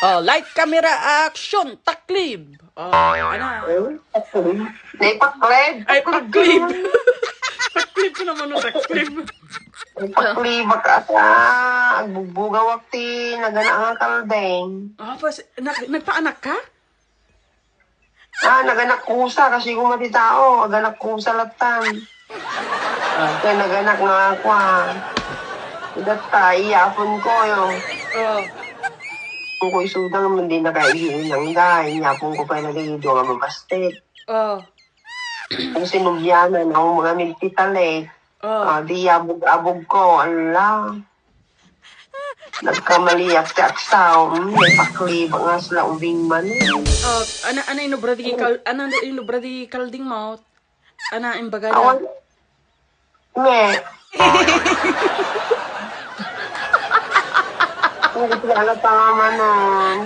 Oh, light camera action, taklib. Oh, ana. Naipaklib. Ay, paklib. Taklib ko naman no, taklib. Naipaklib ka sa agbugbuga wakti nagana ang kaldeng. Ah, pas, nagpaanak ka? Naganak kusa kasi kumati tao. Naganak kusa latan. Kaya naganak nga ako Data, iyapon ko yung. Oh. Kung ko isudang naman din nakaihin ng gay. Iyapon ko pa nagiging nga mabastit. Oh. Kung sinubyanan ako mga miltitale. Oh. Di abog-abog ko. Ala. Nagkamaliyak ti aksaw. May paklib nga sila ubing man. Oh, ana inubradi kalding mo. Ana imbaga Awan. Me. Hindi ko alam pa naman